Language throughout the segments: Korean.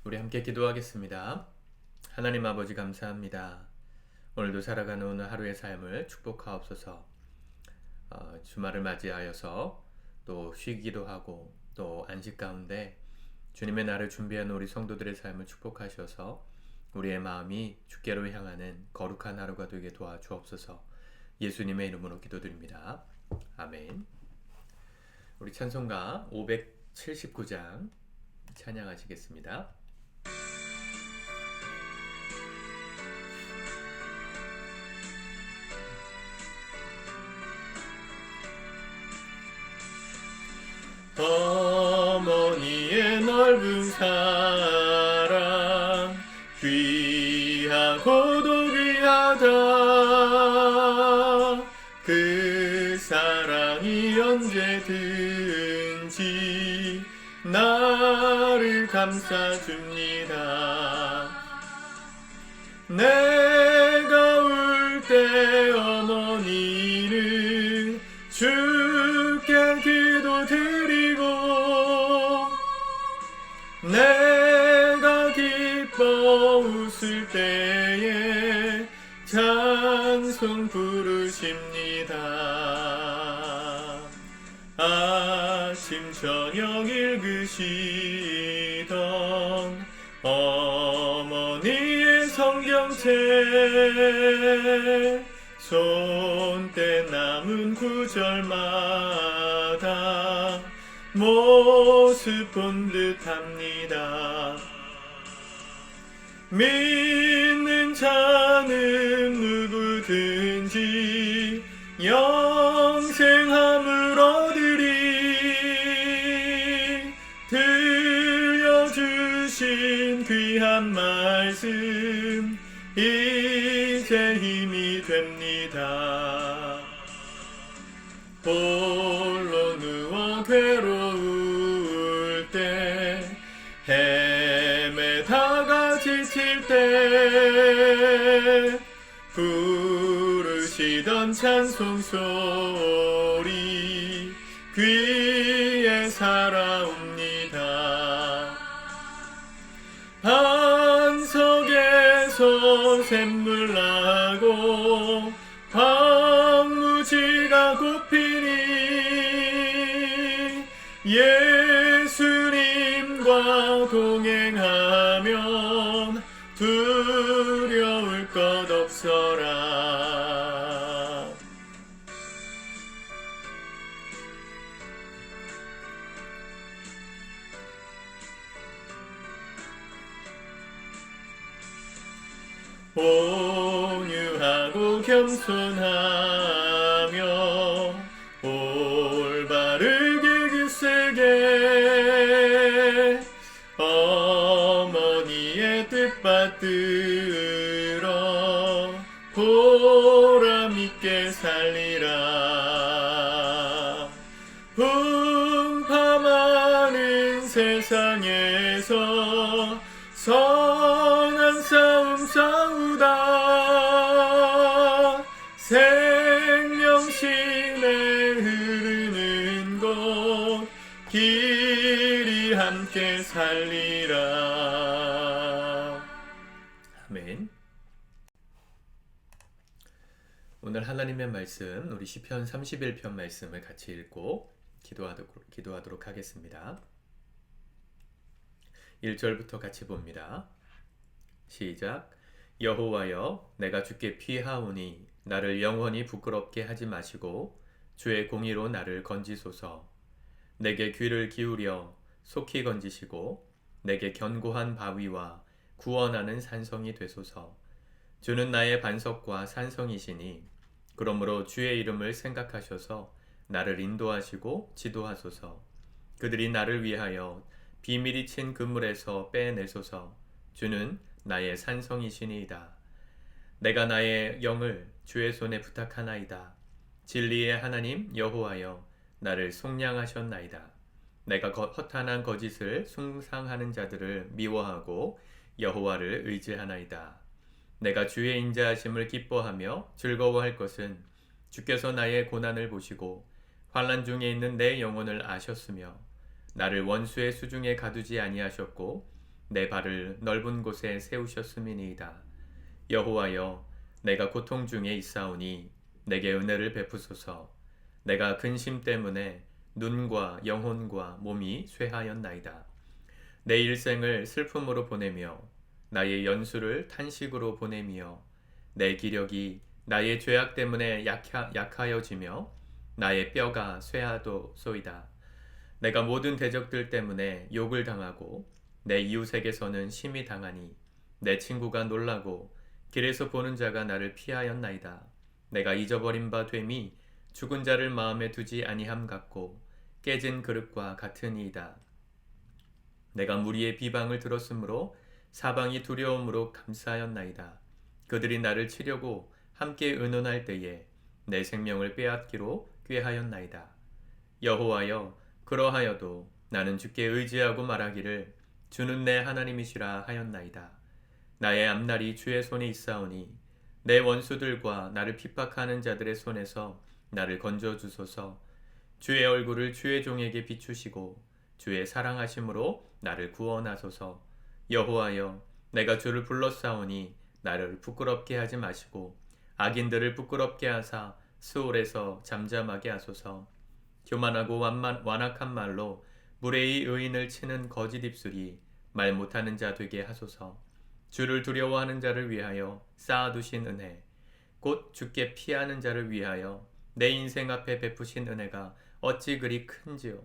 우리 함께 기도하겠습니다. 하나님 아버지 감사합니다. 오늘도 살아가는 오늘 하루의 삶을 축복하옵소서. 주말을 맞이하여서 또 쉬기도 하고 또 안식 가운데 주님의 날을 준비하는 우리 성도들의 삶을 축복하셔서 우리의 마음이 주께로 향하는 거룩한 하루가 되게 도와주옵소서. 예수님의 이름으로 기도드립니다. 아멘. 우리 찬송가 579장 찬양하시겠습니다. 어머니의 넓은 사랑 귀하고도 귀하다. 그 사랑이 언제든지 나를 감싸줍니다. 내가 울 때 어머니는 주께 기도드리고 내가 기뻐 웃을 때에 찬송 부르십니다. 아침 저녁 읽으시던 어머니의 성경책 손때 남은 구절마다 모습 본 듯합니다. 믿는 자는 누구든지 영생함을 얻으리. 들려주신 귀한 말씀 이제 힘이 됩니다. 홀로 누워 괴로울 때 헤매다가 지칠 때 부르시던 찬송소리 귀에 살아옵니다. 반석에서 샘물 나고 황무지가 굽히니 예수님과 동행하면 두려울 것 없어라. 온유하고 겸손하며 올바르게 굳세게 어머니의 뜻 받들어 보람있게 살리라. 풍파많은 세상에서 선한 싸움 싸우다 생명신에 흐르는 곳 길이 함께 살리라. 아멘. 오늘 하나님의 말씀 우리 시편 31편 말씀을 같이 읽고 기도하도록 하겠습니다. 1절부터 같이 봅니다. 시작. 여호와여, 내가 주께 피하오니 나를 영원히 부끄럽게 하지 마시고 주의 공의로 나를 건지소서. 내게 귀를 기울여 속히 건지시고 내게 견고한 바위와 구원하는 산성이 되소서. 주는 나의 반석과 산성이시니 그러므로 주의 이름을 생각하셔서 나를 인도하시고 지도하소서. 그들이 나를 위하여 비밀이 친 그물에서 빼내소서. 주는 나의 산성이시니이다. 내가 나의 영을 주의 손에 부탁하나이다. 진리의 하나님 여호와여, 나를 속량하셨나이다. 내가 허탄한 거짓을 숭상하는 자들을 미워하고 여호와를 의지하나이다. 내가 주의 인자하심을 기뻐하며 즐거워할 것은 주께서 나의 고난을 보시고 환난 중에 있는 내 영혼을 아셨으며 나를 원수의 수중에 가두지 아니하셨고 내 발을 넓은 곳에 세우셨음이니이다. 여호와여, 내가 고통 중에 있사오니 내게 은혜를 베푸소서. 내가 근심 때문에 눈과 영혼과 몸이 쇠하였나이다. 내 일생을 슬픔으로 보내며 나의 연수를 탄식으로 보내며 내 기력이 나의 죄악 때문에 약하여지며 나의 뼈가 쇠하도소이다. 내가 모든 대적들 때문에 욕을 당하고 내 이웃에게서는 심히 당하니 내 친구가 놀라고 길에서 보는 자가 나를 피하였나이다. 내가 잊어버린 바 됨이 죽은 자를 마음에 두지 아니함 같고 깨진 그릇과 같으니이다. 내가 무리의 비방을 들었으므로 사방이 두려움으로 감싸였나이다. 그들이 나를 치려고 함께 의논할 때에 내 생명을 빼앗기로 꾀하였나이다. 여호와여, 그러하여도 나는 주께 의지하고 말하기를 주는 내 하나님이시라 하였나이다. 나의 앞날이 주의 손에 있사오니 내 원수들과 나를 핍박하는 자들의 손에서 나를 건져 주소서. 주의 얼굴을 주의 종에게 비추시고 주의 사랑하심으로 나를 구원하소서. 여호와여, 내가 주를 불렀사오니 나를 부끄럽게 하지 마시고 악인들을 부끄럽게 하사 수월에서 잠잠하게 하소서. 교만하고 완악한 말로 무례히 의인을 치는 거짓 입술이 말 못하는 자 되게 하소서. 주를 두려워하는 자를 위하여 쌓아두신 은혜, 곧 주께 피하는 자를 위하여 내 인생 앞에 베푸신 은혜가 어찌 그리 큰지요.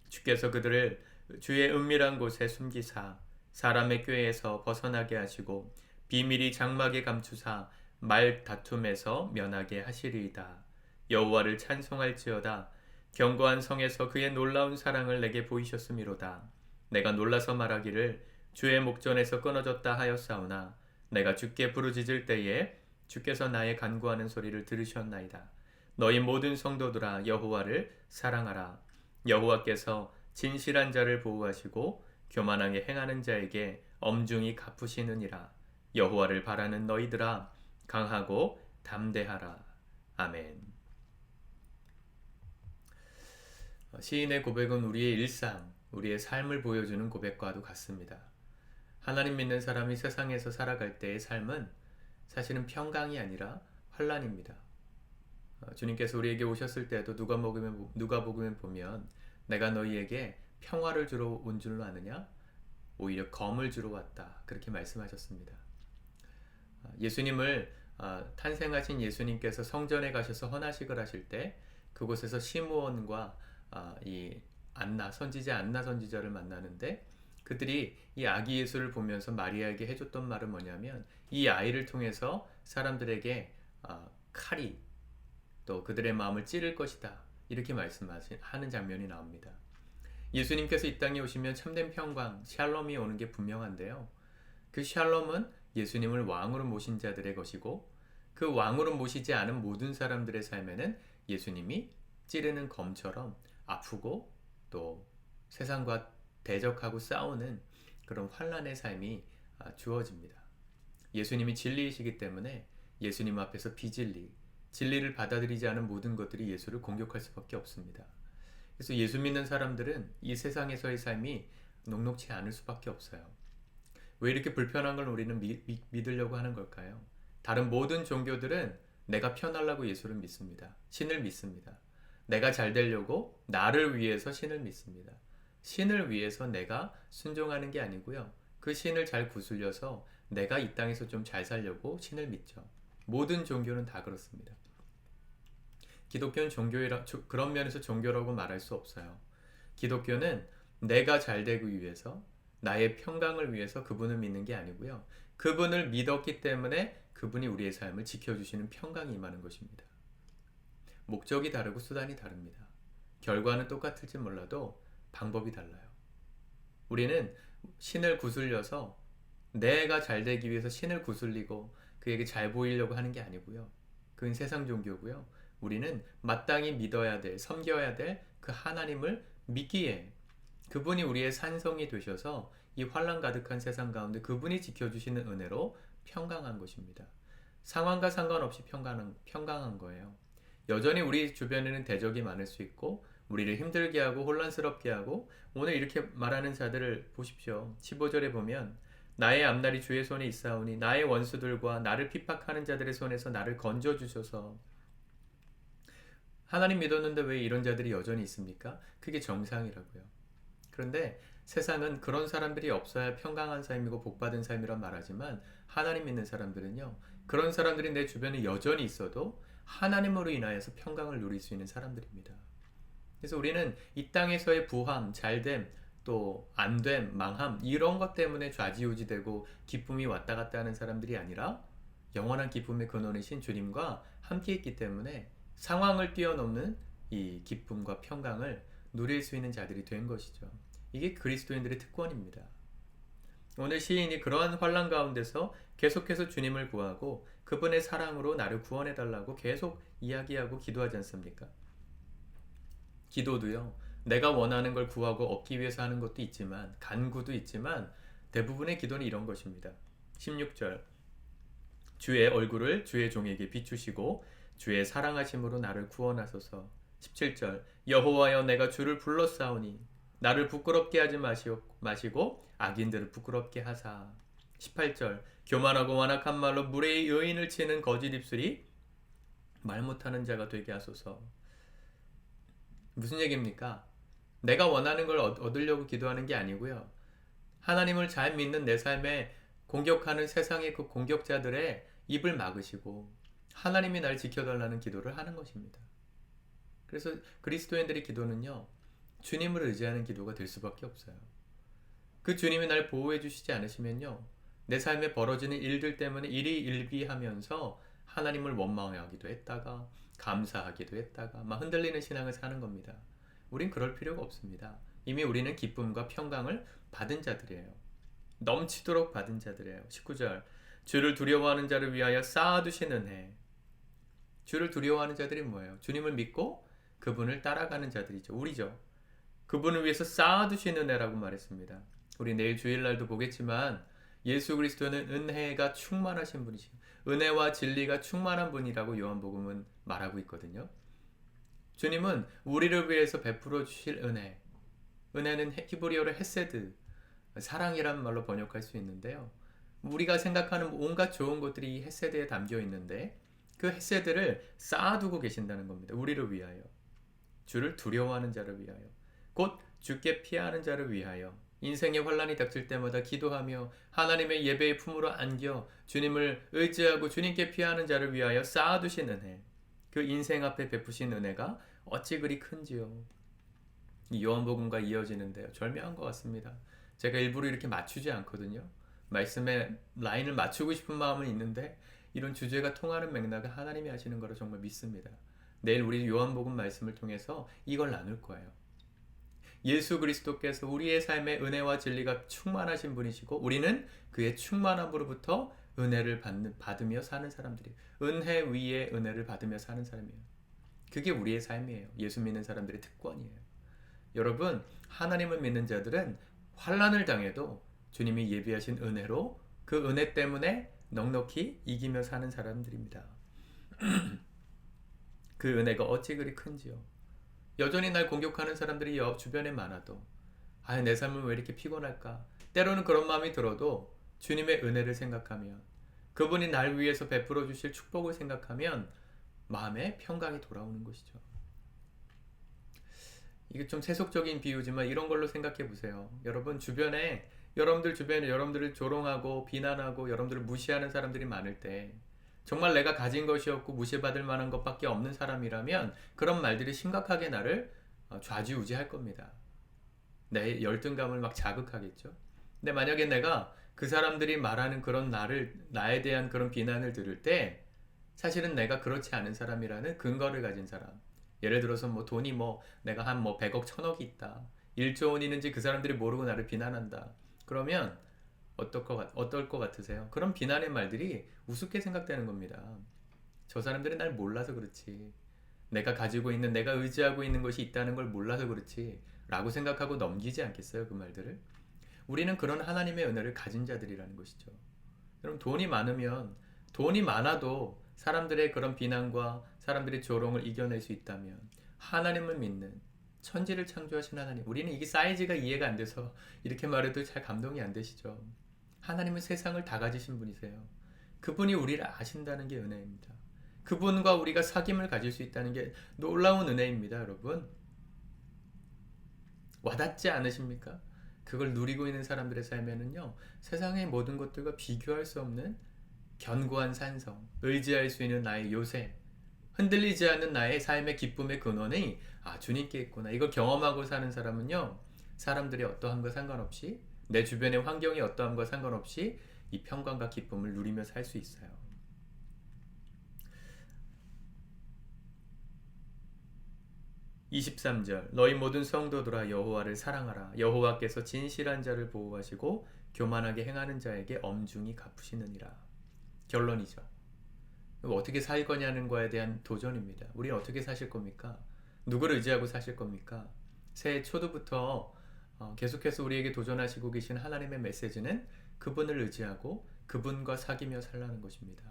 주께서 그들을 주의 은밀한 곳에 숨기사 사람의 꾀에서 벗어나게 하시고 비밀이 장막에 감추사 말 다툼에서 면하게 하시리이다. 여호와를 찬송할지어다. 견고한 성에서 그의 놀라운 사랑을 내게 보이셨음이로다. 내가 놀라서 말하기를 주의 목전에서 끊어졌다 하였사오나 내가 주께 부르짖을 때에 주께서 나의 간구하는 소리를 들으셨나이다. 너희 모든 성도들아, 여호와를 사랑하라. 여호와께서 진실한 자를 보호하시고 교만하게 행하는 자에게 엄중히 갚으시느니라. 여호와를 바라는 너희들아, 강하고 담대하라. 아멘. 시인의 고백은 우리의 일상, 우리의 삶을 보여주는 고백과도 같습니다. 하나님 믿는 사람이 세상에서 살아갈 때의 삶은 사실은 평강이 아니라 환란입니다. 주님께서 우리에게 오셨을 때도 누가복음에 보면 내가 너희에게 평화를 주러 온 줄로 아느냐? 오히려 검을 주러 왔다. 그렇게 말씀하셨습니다. 예수님을 탄생하신 예수님께서 성전에 가셔서 헌화식을 하실 때 그곳에서 시므온과 이 선지자 안나 선지자를 만나는데 그들이 이 아기 예수를 보면서 마리아에게 해줬던 말은 뭐냐면 이 아이를 통해서 사람들에게 칼이 또 그들의 마음을 찌를 것이다. 이렇게 말씀하는 장면이 나옵니다. 예수님께서 이 땅에 오시면 참된 평강, 샬롬이 오는 게 분명한데요. 그 샬롬은 예수님을 왕으로 모신 자들의 것이고 그 왕으로 모시지 않은 모든 사람들의 삶에는 예수님이 찌르는 검처럼 아프고 또 세상과 대적하고 싸우는 그런 환란의 삶이 주어집니다. 예수님이 진리이시기 때문에 예수님 앞에서 비진리, 진리를 받아들이지 않은 모든 것들이 예수를 공격할 수밖에 없습니다. 그래서 예수 믿는 사람들은 이 세상에서의 삶이 녹록치 않을 수밖에 없어요. 왜 이렇게 불편한 걸 우리는 믿으려고 하는 걸까요? 다른 모든 종교들은 내가 편하려고 예수를 믿습니다. 신을 믿습니다. 내가 잘 되려고 나를 위해서 신을 믿습니다. 신을 위해서 내가 순종하는 게 아니고요. 그 신을 잘 구슬려서 내가 이 땅에서 좀 잘 살려고 신을 믿죠. 모든 종교는 다 그렇습니다. 기독교는 그런 면에서 종교라고 말할 수 없어요. 기독교는 내가 잘 되기 위해서 나의 평강을 위해서 그분을 믿는 게 아니고요. 그분을 믿었기 때문에 그분이 우리의 삶을 지켜주시는 평강이 임하는 것입니다. 목적이 다르고 수단이 다릅니다. 결과는 똑같을지 몰라도 방법이 달라요. 우리는 신을 구슬려서 내가 잘 되기 위해서 신을 구슬리고 그에게 잘 보이려고 하는 게 아니고요. 그건 세상 종교고요. 우리는 마땅히 믿어야 될, 섬겨야 될 그 하나님을 믿기에 그분이 우리의 산성이 되셔서 이 환난 가득한 세상 가운데 그분이 지켜주시는 은혜로 평강한 것입니다. 상황과 상관없이 평강한 거예요. 여전히 우리 주변에는 대적이 많을 수 있고 우리를 힘들게 하고 혼란스럽게 하고 오늘 이렇게 말하는 자들을 보십시오. 15절에 보면 나의 앞날이 주의 손에 있사오니 나의 원수들과 나를 핍박하는 자들의 손에서 나를 건져 주소서. 하나님 믿었는데 왜 이런 자들이 여전히 있습니까? 그게 정상이라고요. 그런데 세상은 그런 사람들이 없어야 평강한 삶이고 복받은 삶이란 말하지만 하나님 믿는 사람들은요, 그런 사람들이 내 주변에 여전히 있어도 하나님으로 인하여서 평강을 누릴 수 있는 사람들입니다. 그래서 우리는 이 땅에서의 부함, 잘됨, 또 안됨, 망함 이런 것 때문에 좌지우지되고 기쁨이 왔다 갔다 하는 사람들이 아니라 영원한 기쁨의 근원이신 주님과 함께 있기 때문에 상황을 뛰어넘는 이 기쁨과 평강을 누릴 수 있는 자들이 된 것이죠. 이게 그리스도인들의 특권입니다. 오늘 시인이 그러한 환난 가운데서 계속해서 주님을 구하고 그분의 사랑으로 나를 구원해 달라고 계속 이야기하고 기도하지 않습니까? 기도도요, 내가 원하는 걸 구하고 얻기 위해서 하는 것도 있지만 간구도 있지만 대부분의 기도는 이런 것입니다. 16절 주의 얼굴을 주의 종에게 비추시고 주의 사랑하심으로 나를 구원하소서. 17절 여호와여 내가 주를 불렀사오니 나를 부끄럽게 하지 마시고 악인들을 부끄럽게 하사. 18절 교만하고 완악한 말로 무례히 여인을 치는 거짓 입술이 말 못하는 자가 되게 하소서. 무슨 얘기입니까? 내가 원하는 걸 얻으려고 기도하는 게 아니고요. 하나님을 잘 믿는 내 삶에 공격하는 세상의 그 공격자들의 입을 막으시고 하나님이 날 지켜달라는 기도를 하는 것입니다. 그래서 그리스도인들의 기도는요, 주님을 의지하는 기도가 될 수밖에 없어요. 그 주님이 날 보호해 주시지 않으시면요, 내 삶에 벌어지는 일들 때문에 일희일비하면서 하나님을 원망하기도 했다가 감사하기도 했다가 막 흔들리는 신앙을 사는 겁니다. 우린 그럴 필요가 없습니다. 이미 우리는 기쁨과 평강을 받은 자들이에요. 넘치도록 받은 자들이에요. 19절 주를 두려워하는 자를 위하여 쌓아두신 은혜. 주를 두려워하는 자들이 뭐예요? 주님을 믿고 그분을 따라가는 자들이죠. 우리죠. 그분을 위해서 쌓아두신 은혜라고 말했습니다. 우리 내일 주일날도 보겠지만 예수 그리스도는 은혜가 충만하신 분이시고 은혜와 진리가 충만한 분이라고 요한복음은 말하고 있거든요. 주님은 우리를 위해서 베풀어 주실 은혜, 은혜는 히브리어로 헤세드, 사랑이란 말로 번역할 수 있는데요. 우리가 생각하는 온갖 좋은 것들이 이 헤세드에 담겨 있는데 그 헤세드를 쌓아두고 계신다는 겁니다. 우리를 위하여, 주를 두려워하는 자를 위하여, 곧 주께 피하는 자를 위하여 인생의 환난이 닥칠 때마다 기도하며 하나님의 예배의 품으로 안겨 주님을 의지하고 주님께 피하는 자를 위하여 쌓아두신 은혜, 그 인생 앞에 베푸신 은혜가 어찌 그리 큰지요. 이 요한복음과 이어지는데요, 절묘한 것 같습니다. 제가 일부러 이렇게 맞추지 않거든요. 말씀에 라인을 맞추고 싶은 마음은 있는데 이런 주제가 통하는 맥락을 하나님이 하시는 거를 정말 믿습니다. 내일 우리 요한복음 말씀을 통해서 이걸 나눌 거예요. 예수 그리스도께서 우리의 삶에 은혜와 진리가 충만하신 분이시고 우리는 그의 충만함으로부터 은혜를 받으며 사는 사람들이에요. 은혜 위에 은혜를 받으며 사는 사람이에요. 그게 우리의 삶이에요. 예수 믿는 사람들의 특권이에요. 여러분, 하나님을 믿는 자들은 환난을 당해도 주님이 예비하신 은혜로 그 은혜 때문에 넉넉히 이기며 사는 사람들입니다. 그 은혜가 어찌 그리 큰지요. 여전히 날 공격하는 사람들이 주변에 많아도 내 삶은 왜 이렇게 피곤할까? 때로는 그런 마음이 들어도 주님의 은혜를 생각하면 그분이 날 위해서 베풀어 주실 축복을 생각하면 마음에 평강이 돌아오는 것이죠. 이게 좀 세속적인 비유지만 이런 걸로 생각해 보세요. 여러분들 주변에 여러분들을 조롱하고 비난하고 여러분들을 무시하는 사람들이 많을 때 정말 내가 가진 것이 없고 무시받을 만한 것밖에 없는 사람이라면 그런 말들이 심각하게 나를 좌지우지할 겁니다. 내 열등감을 막 자극하겠죠. 근데 만약에 내가 그 사람들이 말하는 그런 나에 대한 그런 비난을 들을 때 사실은 내가 그렇지 않은 사람이라는 근거를 가진 사람, 예를 들어서 돈이 내가 한 100억 1000억이 있다, 1조 원 있는지 그 사람들이 모르고 나를 비난한다, 그러면 어떨 것 같으세요? 그런 비난의 말들이 우습게 생각되는 겁니다. 저 사람들이 날 몰라서 그렇지, 내가 가지고 있는, 내가 의지하고 있는 것이 있다는 걸 몰라서 그렇지 라고 생각하고 넘기지 않겠어요? 그 말들을. 우리는 그런 하나님의 은혜를 가진 자들이라는 것이죠. 여러분, 돈이 많아도 사람들의 그런 비난과 사람들의 조롱을 이겨낼 수 있다면 하나님을 믿는, 천지를 창조하신 하나님. 우리는 이게 사이즈가 이해가 안 돼서 이렇게 말해도 잘 감동이 안 되시죠. 하나님은 세상을 다 가지신 분이세요. 그분이 우리를 아신다는 게 은혜입니다. 그분과 우리가 사귐을 가질 수 있다는 게 놀라운 은혜입니다, 여러분. 와닿지 않으십니까? 그걸 누리고 있는 사람들의 삶에는요, 세상의 모든 것들과 비교할 수 없는 견고한 산성, 의지할 수 있는 나의 요새, 흔들리지 않는 나의 삶의 기쁨의 근원이 주님께 있구나. 이걸 경험하고 사는 사람은요, 사람들이 어떠함과 상관없이, 내 주변의 환경이 어떠함과 상관없이 이 평강과 기쁨을 누리며 살 수 있어요. 23절 너희 모든 성도들아 여호와를 사랑하라. 여호와께서 진실한 자를 보호하시고 교만하게 행하는 자에게 엄중히 갚으시느니라. 결론이죠. 어떻게 살 거냐는 거에 대한 도전입니다. 우리는 어떻게 사실 겁니까? 누구를 의지하고 사실 겁니까? 새해 초도부터 계속해서 우리에게 도전하시고 계신 하나님의 메시지는 그분을 의지하고 그분과 사귀며 살라는 것입니다.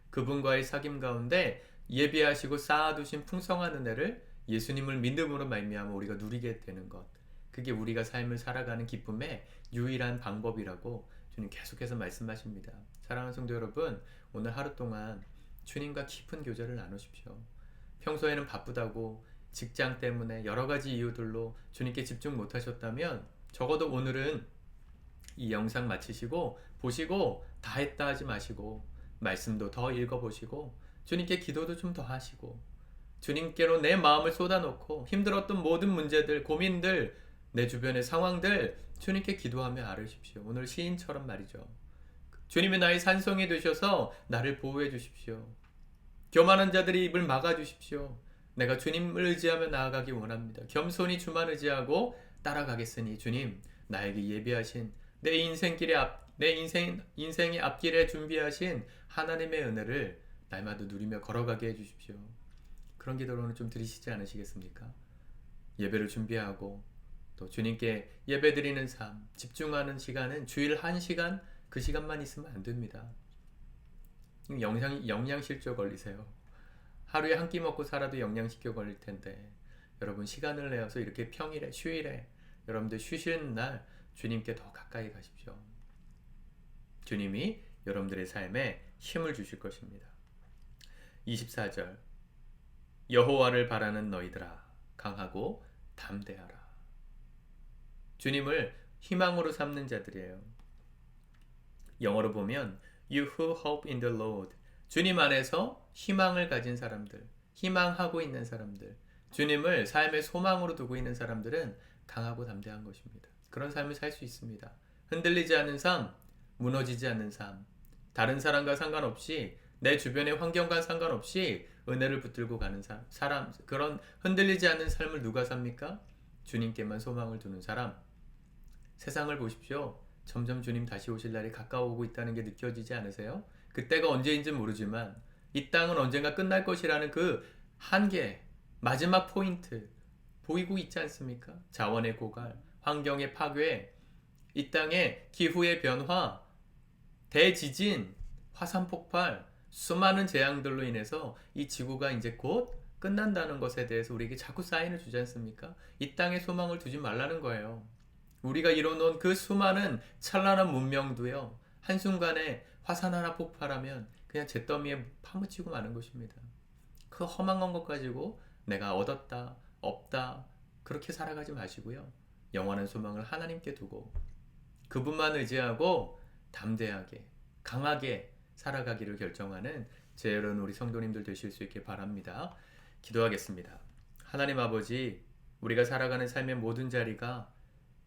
그분과의 사귐 가운데 예비하시고 쌓아두신 풍성한 은혜를 예수님을 믿음으로 말미암아 우리가 누리게 되는 것, 그게 우리가 삶을 살아가는 기쁨의 유일한 방법이라고 주님 계속해서 말씀하십니다. 사랑하는 성도 여러분, 오늘 하루 동안 주님과 깊은 교제를 나누십시오. 평소에는 바쁘다고 직장 때문에 여러 가지 이유들로 주님께 집중 못하셨다면 적어도 오늘은 이 영상 마치시고 보시고 다 했다 하지 마시고 말씀도 더 읽어보시고 주님께 기도도 좀 더 하시고 주님께로 내 마음을 쏟아놓고 힘들었던 모든 문제들, 고민들, 내 주변의 상황들 주님께 기도하며 아뢰십시오. 오늘 시인처럼 말이죠. 주님이 나의 산성이 되셔서 나를 보호해 주십시오. 교만한 자들의 입을 막아 주십시오. 내가 주님을 의지하며 나아가기 원합니다. 겸손히 주만 의지하고 따라가겠으니 주님, 나에게 예비하신 내 인생의 앞길에 준비하신 하나님의 은혜를 날마다 누리며 걸어가게 해주십시오. 그런 기도로는 좀 드리시지 않으시겠습니까? 예배를 준비하고 또 주님께 예배드리는 삶, 집중하는 시간은 주일 1시간 그 시간만 있으면 안 됩니다. 영양실조 걸리세요. 하루에 한 끼 먹고 살아도 영양실조 걸릴 텐데 여러분 시간을 내어서 이렇게 평일에 휴일에 여러분들 쉬시는 날 주님께 더 가까이 가십시오. 주님이 여러분들의 삶에 힘을 주실 것입니다. 24절 여호와를 바라는 너희들아 강하고 담대하라. 주님을 희망으로 삼는 자들이에요. 영어로 보면 You who hope in the Lord. 주님 안에서 희망을 가진 사람들, 희망하고 있는 사람들, 주님을 삶의 소망으로 두고 있는 사람들은 강하고 담대한 것입니다. 그런 삶을 살 수 있습니다. 흔들리지 않는 삶, 무너지지 않는 삶, 다른 사람과 상관없이 내 주변의 환경과 상관없이 은혜를 붙들고 가는 사람, 그런 흔들리지 않는 삶을 누가 삽니까? 주님께만 소망을 두는 사람. 세상을 보십시오. 점점 주님 다시 오실 날이 가까워오고 있다는 게 느껴지지 않으세요? 그때가 언제인지 모르지만 이 땅은 언젠가 끝날 것이라는 그 한계, 마지막 포인트 보이고 있지 않습니까? 자원의 고갈, 환경의 파괴, 이 땅의 기후의 변화, 대지진, 화산 폭발, 수많은 재앙들로 인해서 이 지구가 이제 곧 끝난다는 것에 대해서 우리에게 자꾸 사인을 주지 않습니까? 이 땅에 소망을 두지 말라는 거예요. 우리가 이뤄놓은 그 수많은 찬란한 문명도요, 한순간에 화산 하나 폭발하면 그냥 잿더미에 파묻히고 마는 것입니다. 그 험한 것 가지고 내가 얻었다, 없다 그렇게 살아가지 마시고요. 영원한 소망을 하나님께 두고 그분만 의지하고 담대하게, 강하게 살아가기를 결정하는 제 여러분 우리 성도님들 되실 수 있게 바랍니다. 기도하겠습니다. 하나님 아버지, 우리가 살아가는 삶의 모든 자리가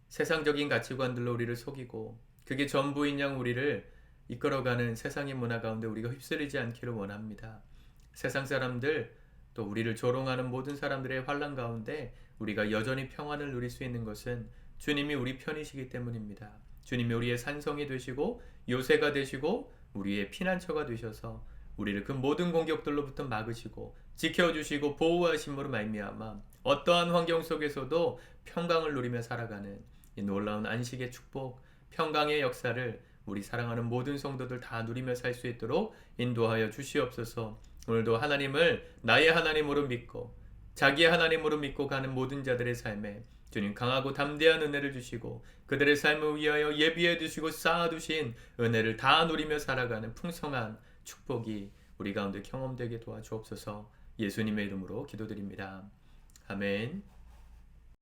세상적인 가치관들로 우리를 속이고 그게 전부인 양 우리를 이끌어가는 세상의 문화 가운데 우리가 휩쓸리지 않기를 원합니다. 세상 사람들 또 우리를 조롱하는 모든 사람들의 환난 가운데 우리가 여전히 평안을 누릴 수 있는 것은 주님이 우리 편이시기 때문입니다. 주님이 우리의 산성이 되시고 요새가 되시고 우리의 피난처가 되셔서 우리를 그 모든 공격들로부터 막으시고 지켜주시고 보호하심으로 말미암아 어떠한 환경 속에서도 평강을 누리며 살아가는 이 놀라운 안식의 축복, 평강의 역사를 우리 사랑하는 모든 성도들 다 누리며 살 수 있도록 인도하여 주시옵소서. 오늘도 하나님을 나의 하나님으로 믿고 자기의 하나님으로 믿고 가는 모든 자들의 삶에 주님 강하고 담대한 은혜를 주시고 그들의 삶을 위하여 예비해 두시고 쌓아두신 은혜를 다 누리며 살아가는 풍성한 축복이 우리 가운데 경험되게 도와주옵소서. 예수님의 이름으로 기도드립니다. 아멘.